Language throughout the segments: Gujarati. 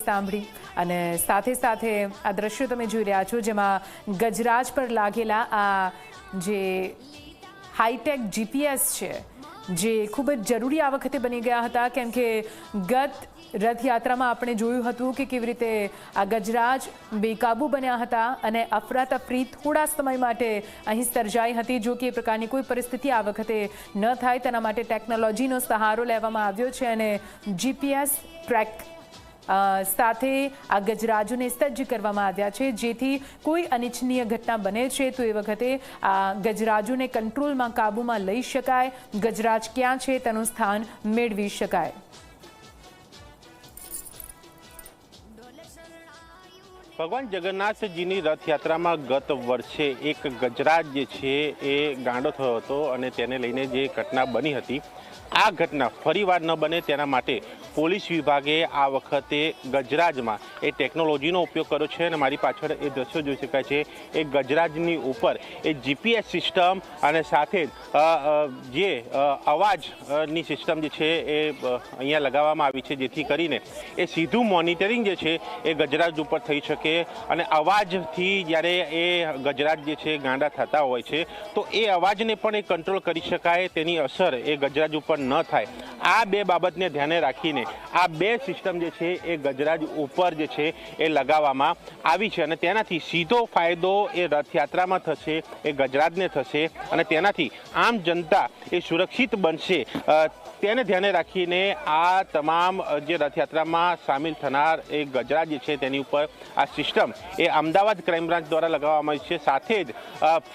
સાંભળી અને સાથે સાથે આ દ્રશ્યો તમે જોઈ રહ્યા છો જેમાં ગજરાજ પર લાગેલા આ જે હાઈટેક જીપીએસ છે જે ખૂબ જ જરૂરી આ વખતે બની ગયા હતા, કેમ કે ગત રથયાત્રામાં આપણે જોયું હતું કે કેવી રીતે આ ગજરાજ બેકાબૂ બન્યા હતા અને અફરાતફરી થોડા સમય માટે અહીં સર્જાઈ હતી. જો કે એ પ્રકારની કોઈ પરિસ્થિતિ આ વખતે ન થાય તેના માટે ટેકનોલોજીનો સહારો લેવામાં આવ્યો છે અને જીપીએસ ટ્રેક સાથે આ ગજરાજોને સજ્જ કરવામાં આવ્યા છે, જેથી કોઈ અનિચ્છનીય ઘટના બને છે તો એ વખતે આ ગજરાજોને કંટ્રોલમાં કાબૂમાં લઈ શકાય, ગજરાજ ક્યાં છે તેનું સ્થાન મેળવી શકાય. ભગવાન જગન્નાથજીની રથયાત્રામાં ગત વર્ષે એક ગજરાજ જે છે એ ગાંડો થયો હતો અને તેને લઈને જે ઘટના બની હતી, આ ઘટના ફરીવાર ન બને તેના માટે પોલીસ વિભાગે આ વખતે ગજરાજમાં એ ટેકનોલોજીનો ઉપયોગ કર્યો છે અને મારી પાછળ એ દ્રશ્યો જોઈ શકાય છે. એ ગજરાજની ઉપર એ જીપીએસ સિસ્ટમ અને સાથે જે અવાજની સિસ્ટમ જે છે એ અહીંયા લગાવવામાં આવી છે, જેથી કરીને એ સીધું મોનિટરિંગ જે છે એ ગજરાજ ઉપર થઈ શકે અને અવાજથી જ્યારે એ ગજરાજ જે છે ગાંડા થતા હોય છે તો એ અવાજને પણ એ કંટ્રોલ કરી શકાય, તેની અસર એ ગજરાજ ઉપર ન થાય. આ બે બાબતને ધ્યાને રાખીને આ બે સિસ્ટમ જે છે એ ગજરાજ ઉપર જે છે એ લગાવવામાં આવી છે અને તેનાથી સીધો ફાયદો એ રથયાત્રામાં થશે, એ ગજરાજને થશે અને તેનાથી આમ જનતા એ સુરક્ષિત બનશે. તેને ધ્યાને રાખીને આ તમામ જે રથયાત્રામાં સામેલ થનાર એ ગજરાજ જે છે તેની ઉપર આ સિસ્ટમ એ અમદાવાદ ક્રાઇમ બ્રાન્ચ દ્વારા લગાવવામાં આવી છે. સાથે જ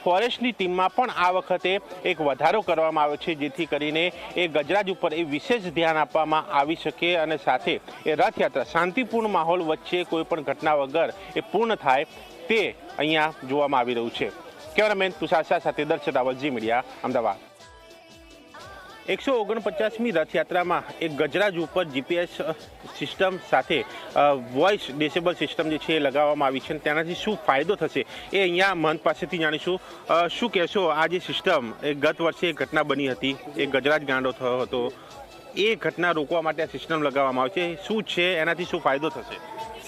ફોરેસ્ટની ટીમમાં પણ આ વખતે એક વધારો કરવામાં આવ્યો છે, જેથી કરીને એ ગજરાજ ઉપર એ વિશેષ ધ્યાન આપવામાં આવી શકે અને સાથે એ રથયાત્રા શાંતિપૂર્ણ માહોલ વચ્ચે કોઈ પણ ઘટના વગર એ પૂર્ણ થાય તે અહીંયા જોવામાં આવી રહ્યું છે. કેમેરામેન તુષાર શાહ સાથે દર્શન રાવલ, ઝી મીડિયા, અમદાવાદ. 149મી રથયાત્રામાં એક ગજરાજ ઉપર જીપીએસ સિસ્ટમ સાથે વોઇસ ડિસેબલ સિસ્ટમ જે છે એ લગાવવામાં આવી છે અને તેનાથી શું ફાયદો થશે એ અહીંયા મહંત પાસેથી જાણીશું. શું કહેશો, આ જે સિસ્ટમ એ ગત વર્ષે એક ઘટના બની હતી, એક ગજરાજ ગાંડો થયો હતો, એ ઘટના રોકવા માટે આ સિસ્ટમ લગાવવામાં આવે છે, શું છે એનાથી શું ફાયદો થશે?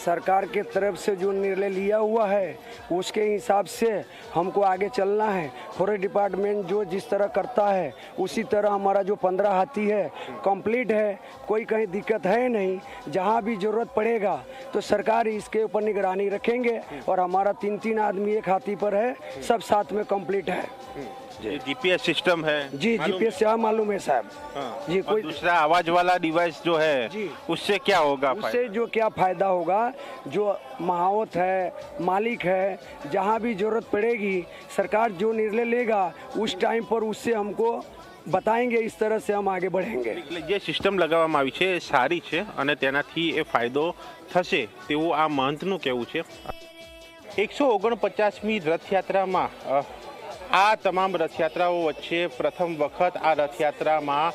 सरकार के तरफ से जो निर्णय लिया हुआ है उसके हिसाब से हमको आगे चलना है. फॉरेस्ट डिपार्टमेंट जो जिस तरह करता है उसी तरह हमारा जो 15 हाथी है कंप्लीट है, कोई कहीं दिक्कत है नहीं. जहाँ भी ज़रूरत पड़ेगा तो सरकार इसके ऊपर निगरानी रखेंगे और हमारा 3-3 आदमी एक हाथी पर है, सब साथ में कंप्लीट है. जीपीएस सिस्टम है जी, जीपीएस से मालूम है साहब. जी, कोई दूसरा आवाज वाला डिवाइस जो है जी, उससे क्या होगा? उससे जो क्या फायदा होगा, जो महावत है, मालिक है, जहाँ भी जरूरत पड़ेगी सरकार जो निर्णय लेगा उस टाइम पर उससे हमको बताएंगे, इस तरह से हम आगे बढ़ेंगे. જે સિસ્ટમ લગાવવામાં આવી છે એ સારી છે અને તેનાથી એ ફાયદો થશે તેવું આ મહંતનું કહેવું છે. 149મી રથયાત્રામાં આ તમામ રથયાત્રાઓ વચ્ચે પ્રથમ વખત આ રથયાત્રામાં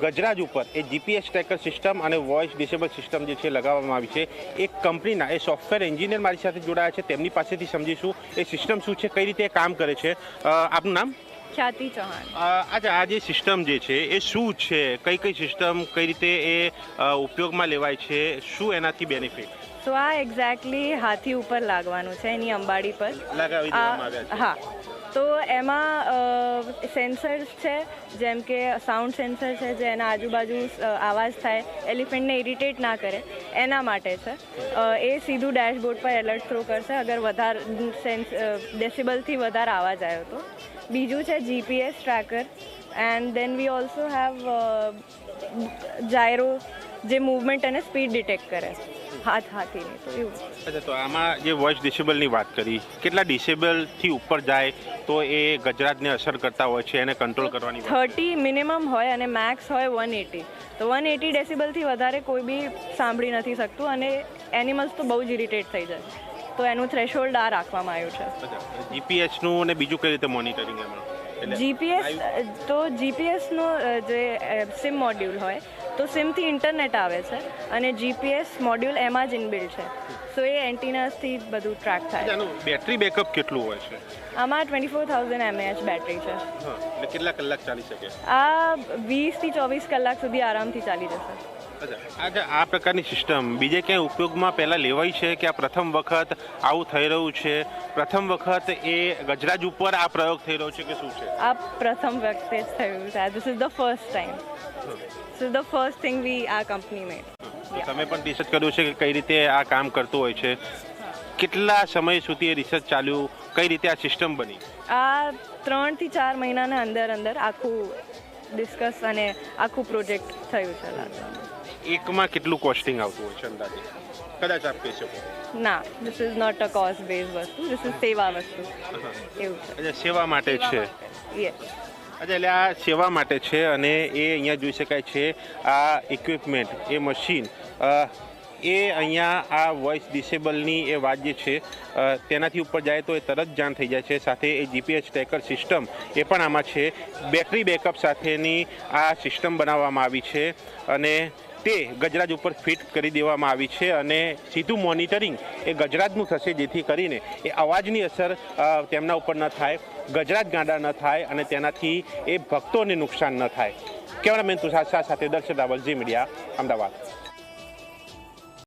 ગજરાજ ઉપર એ જીપીએસ ટ્રેકર સિસ્ટમ અને વોઇસ ડિસેબલ સિસ્ટમ જે છે લગાવવામાં આવી છે. એક કંપનીના એ સોફ્ટવેર એન્જિનિયર મારી સાથે જોડાયા છે, તેમની પાસેથી સમજીશું એ સિસ્ટમ શું છે, કઈ રીતે કામ કરે છે. આપનું નામ? ખ્યાતિ ચૌહાણ. અચ્છા, આ જે સિસ્ટમ જે છે એ શું છે, કઈ કઈ સિસ્ટમ કઈ રીતે એ ઉપયોગમાં લેવાય છે, શું એનાથી બેનિફિટ? તો આ એક્ઝેક્ટલી હાથી ઉપર લાગવાનું છે, એની અંબાડી પર લગાવી દેવામાં આવ્યા છે. હા, તો એમાં સેન્સર્સ છે, જેમ કે સાઉન્ડ સેન્સર છે જે એના આજુબાજુ આવાજ થાય, એલિફન્ટને ઇરિટેટ ના કરે એના માટે છે. એ સીધું ડેશબોર્ડ પર એલર્ટ થ્રો કરશે અગર વધારે ડેસિબલથી વધારે આવાજ આવ્યો તો. બીજું છે GPS tracker and then we also have gyro જે મૂવમેન્ટ અને સ્પીડ ડિટેક્ટ કરે હાથીની. તો એવું. અચ્છા, તો આમાં જે વોઇસ ડિસેબલની વાત કરી, કેટલા ડિસેબલથી ઉપર જાય તો એ ગજરાજને અસર કરતા હોય છે, એને કંટ્રોલ કરવાની 30 મિનિમમ હોય અને મેક્સ હોય 180. તો 180 ડેસિબલથી વધારે કોઈ બી સાંભળી નથી શકતું અને એનિમલ્સ તો બહુ જ ઇરિટેટ થઈ જાય, તો એનું થ્રેશોલ્ડ આ રાખવામાં આવ્યું છે. જીપીએસનું અને બીજું કઈ રીતે મોનિટરિંગ એમાં? જીપીએસનું જે સિમ મોડ્યુલ હોય તો સિમથી ઇન્ટરનેટ આવે છે અને જીપીએસ મોડ્યુલ એમાં જ ઇનબિલ્ટ છે, સો એ એન્ટીનાસથી બધું ટ્રેક થાય. આનું બેટરી બેકઅપ કેટલું હોય છે? આમાં 24,000 mAh બેટરી છે. એટલે કેટલા કલાક ચાલી શકે? આ 20 થી 24 કલાક સુધી આરામથી ચાલી જશે. આ પ્રકારની સિસ્ટમ બીજે ક્યાંય ઉપયોગમાં પહેલાં લેવાઈ છે કે આ પ્રથમ વખત આવું થઈ રહ્યું છે? પ્રથમ વખત એ ગજરાજ ઉપર આ પ્રયોગ થઈ રહ્યો છે કે શું છે? આ પ્રથમ વખતે જ થયું છે. This is the first time. This is the first thing આ કંપની મેડ. તમે પણ રિસર્ચ કર્યું છે કે કઈ રીતે આ કામ કરતું હોય છે? કેટલા સમય સુધી એ રિસર્ચ ચાલ્યું? કઈ રીતે આ સિસ્ટમ બની? આ 3 થી 4 મહિનાના અંદર આખું ડિસ્કસ અને આખું પ્રોજેક્ટ થયું છે. એકમાં કેટલું કોસ્ટિંગ આવતું હોય છે અંદાજે? કદાચ આપ કહી શકો. ના, this is not a cost base વસ્તુ. ધીસ ઇઝ સેવા વસ્તુ. એવું છે. એટલે સેવા માટે છે. યસ. એટલે આ સેવા માટે છે અને એ અહીંયા જોઈ શકાય છે આ ઇક્વિપમેન્ટ, એ મશીન, એ અહીંયા આ વોઇસ ડિસેબલની એ વાત જે છે તેનાથી ઉપર જાય તો એ તરત જાણ થઈ જાય છે. સાથે એ જીપીએસ ટ્રેકર સિસ્ટમ એ પણ આમાં છે. બેટરી બેકઅપ સાથેની આ સિસ્ટમ બનાવવામાં આવી છે અને તે ગજરાજ ઉપર ફિટ કરી દેવામાં આવી છે અને સીધું મોનિટરિંગ એ ગજરાજનું થશે, જેથી કરીને એ અવાજની અસર તેમના ઉપર ન થાય, ગજરાજ ગાંડા ન થાય અને તેનાથી એ ભક્તોને નુકસાન ન થાય. કેમેરામેન તુષાર શાહ સાથે દર્શન રાવલ, ઝી મીડિયા, અમદાવાદ.